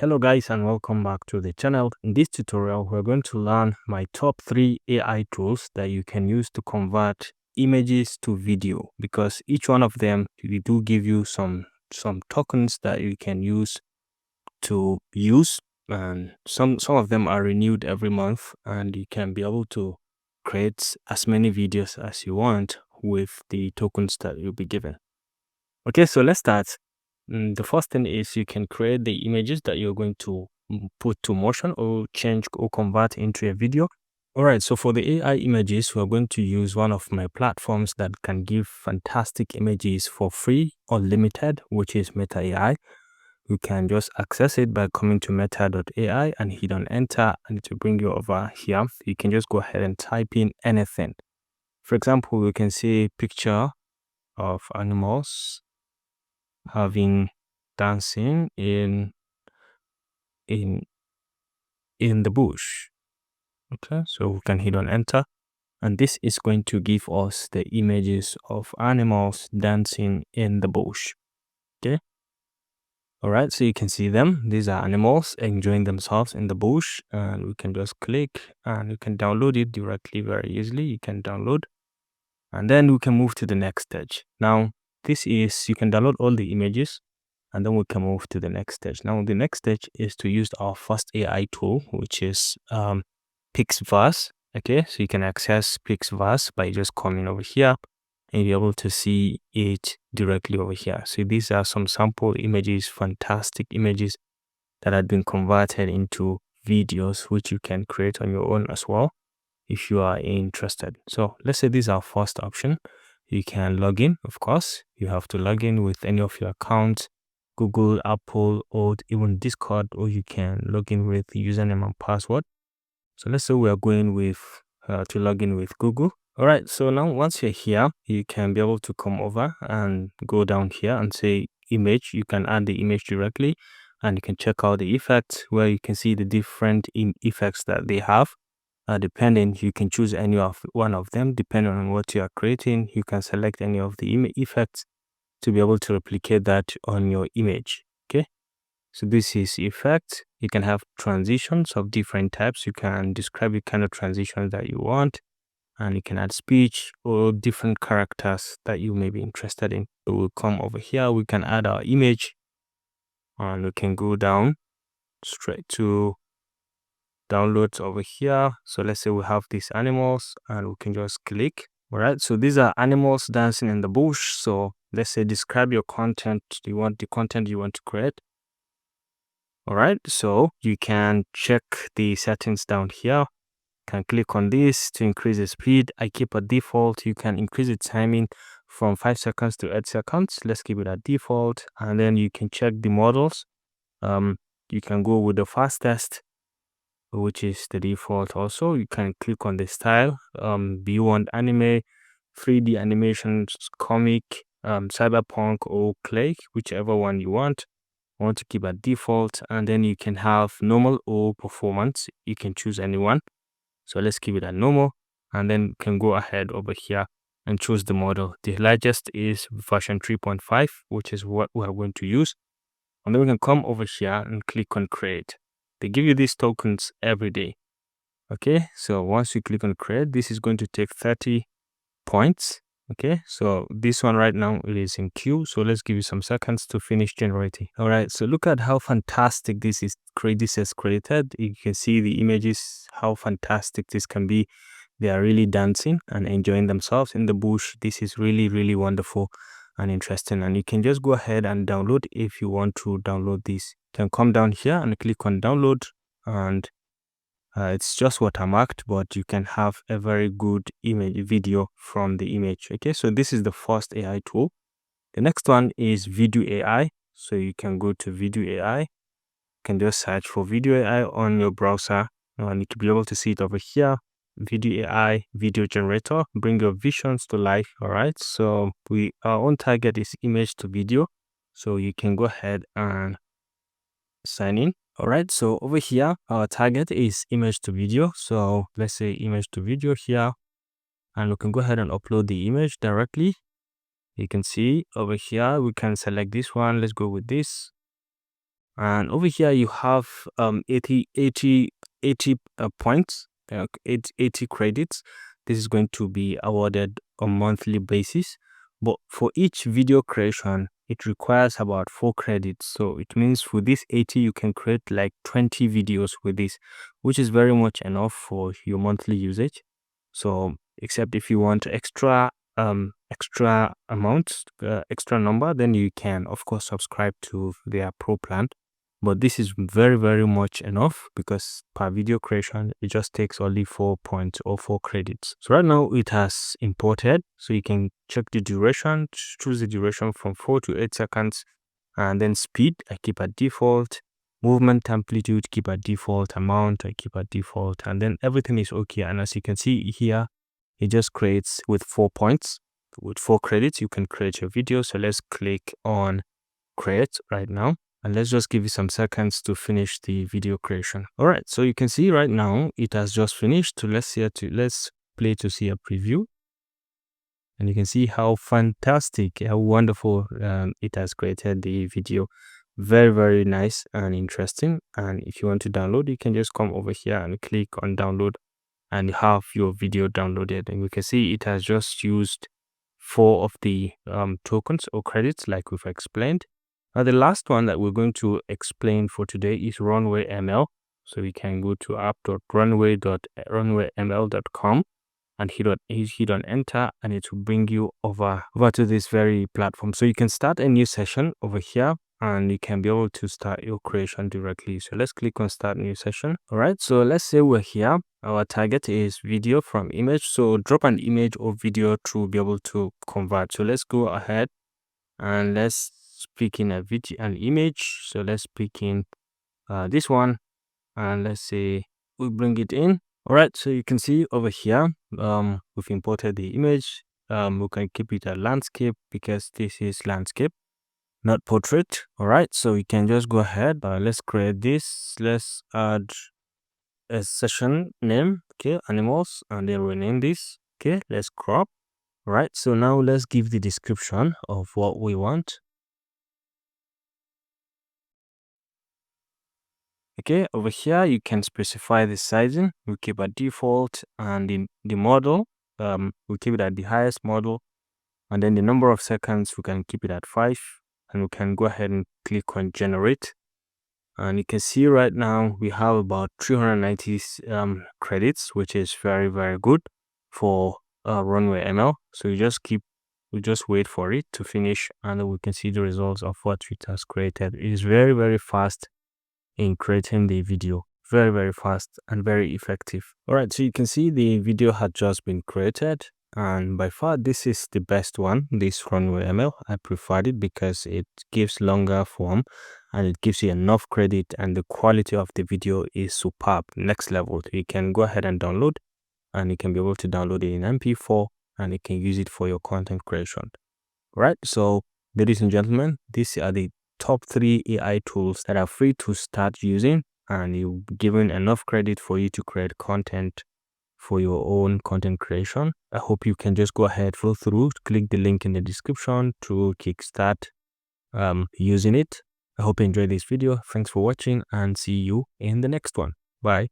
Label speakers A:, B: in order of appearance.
A: Hello guys and welcome back to the channel. In this tutorial we're going to learn my top 3 AI tools that you can use to convert images to video, because each one of them we do give you some tokens that you can use and some of them are renewed every month, and you can be able to create as many videos as you want with the tokens that you'll be given. Okay, so let's start. The first thing is you can create the images that you're going to put to motion or change or convert into a video. All right, so for the AI images, we're going to use one of my platforms that can give fantastic images for free or limited, which is Meta AI. You can just access it by coming to meta.ai and hit on enter, and it will bring you over here. You can just go ahead and type in anything. For example, you can see picture of animals having dancing in the bush. Okay, so we can hit on enter, and this is going to give us the images of animals dancing in the bush. Okay, all right, so you can see them. These are animals enjoying themselves in the bush, and we can just click and you can download it directly very easily. You can download, and then we can move to the next stage. Now this is, you can download all the images, and then we can move to the next stage. Now the next stage is to use our first AI tool, which is Pixverse. Okay, so you can access Pixverse by just coming over here and you're able to see it directly over here. So these are some sample images, fantastic images that had been converted into videos, which you can create on your own as well if you are interested. So let's say this is our first option. You can log in. Of course, you have to log in with any of your accounts, Google, Apple, or even Discord, or you can log in with username and password. So let's say we are going with to log in with Google. All right, so now once you're here, you can be able to come over and go down here and say image. You can add the image directly, and you can check out the effects where you can see the different effects that they have. Depending, you can choose any of one of them depending on what you are creating. You can select any of the effects to be able to replicate that on your image. Okay, so this is effect. You can have transitions of different types. You can describe the kind of transitions that you want, and you can add speech or different characters that you may be interested in. So we'll come over here, we can add our image, and we can go down straight to downloads over here. So let's say we have these animals and we can just click. All right, so these are animals dancing in the bush. So let's say describe your content. You want the content you want to create. All right, so you can check the settings down here. Can click on this to increase the speed. I keep a default. You can increase the timing from 5 seconds to 8 seconds. Let's keep it at default, and then you can check the models. You can go with the fastest, which is the default. Also, you can click on the style. Do you want anime, 3D animations, comic, cyberpunk, or clay, whichever one you want. I want to keep at default, and then you can have normal or performance. You can choose anyone. So let's keep it at normal, and then you can go ahead over here and choose the model. The largest is version 3.5, which is what we are going to use. And then we can come over here and click on create. They give you these tokens every day. Okay, so once you click on create, this is going to take 30 points. Okay, so this one right now it is in queue, so let's give you some seconds to finish generating. All right, so look at how fantastic this has created. You can see the images, how fantastic this can be. They are really dancing and enjoying themselves in the bush. This is really, really wonderful and interesting, and you can just go ahead and download if you want to download this. You can come down here and click on download, and it's just watermarked, but you can have a very good video from the image. Okay, so this is the first AI tool. The next one is Vidu AI. So you can go to Vidu AI. You can just search for Vidu AI on your browser, and you can be able to see it over here. Vidu AI video generator, bring your visions to life. All right, so our own target is image to video, so you can go ahead and sign in. All right, so over here our target is image to video, so let's say image to video here, and we can go ahead and upload the image directly. You can see over here we can select this one. Let's go with this, And over here you have 80 points, 80 credits. This is going to be awarded on monthly basis, but for each video creation it requires about 4 credits. So it means for this 80 you can create like 20 videos with this, which is very much enough for your monthly usage. So except if you want extra amounts, extra number, then you can of course subscribe to their pro plan. But this is very much enough, because per video creation it just takes only 4 points or 4 credits. So right now it has imported, so you can check the duration, choose the duration from 4 to 8 seconds, and then speed I keep at default, movement amplitude keep at default, amount I keep at default, and then everything is okay. And as you can see here, it just creates with 4 points. With 4 credits you can create your video. So let's click on create right now, and let's just give it some seconds to finish the video creation. All right, so you can see right now it has just finished. So let's play to see a preview, and you can see how fantastic, how wonderful it has created the video. Very nice and interesting. And if you want to download, you can just come over here and click on download, and you have your video downloaded. And we can see it has just used 4 of the tokens or credits like we've explained. Now the last one that we're going to explain for today is Runway ML. So we can go to app.runwayml.com and hit on enter, and it will bring you over to this very platform. So you can start a new session over here, and you can be able to start your creation directly. So let's click on start new session. All right, so let's say we're here. Our target is video from image, so drop an image or video to be able to convert. So let's go ahead and let's pick in an image. So let's pick in this one, and let's say we bring it in. All right, so you can see over here we've imported the image. We can keep it a landscape because this is landscape, not portrait. All right, so we can just go ahead. Let's create this. Let's add a session name, okay, animals, and then rename this. Okay, let's crop. All right, so now let's give the description of what we want. Okay, over here you can specify the sizing. We keep at default, and the model, we keep it at the highest model, and then the number of seconds we can keep it at 5, and we can go ahead and click on generate. And you can see right now we have about 390 credits, which is very good for Runway ML. So we just wait for it to finish, and then we can see the results of what it has created. It is very fast in creating the video, very fast and very effective. All right, so you can see the video had just been created, and by far this is the best one, this Runway ML. I preferred it because it gives longer form and it gives you enough credit, and the quality of the video is superb, next level. You can go ahead and download, and you can be able to download it in MP4, and you can use it for your content creation. Right, so ladies and gentlemen, these are the top 3 AI tools that are free to start using, and you're given enough credit for you to create content for your own content creation. I hope you can just go ahead, follow through, click the link in the description to kickstart using it. I hope you enjoyed this video. Thanks for watching, and see you in the next one. Bye.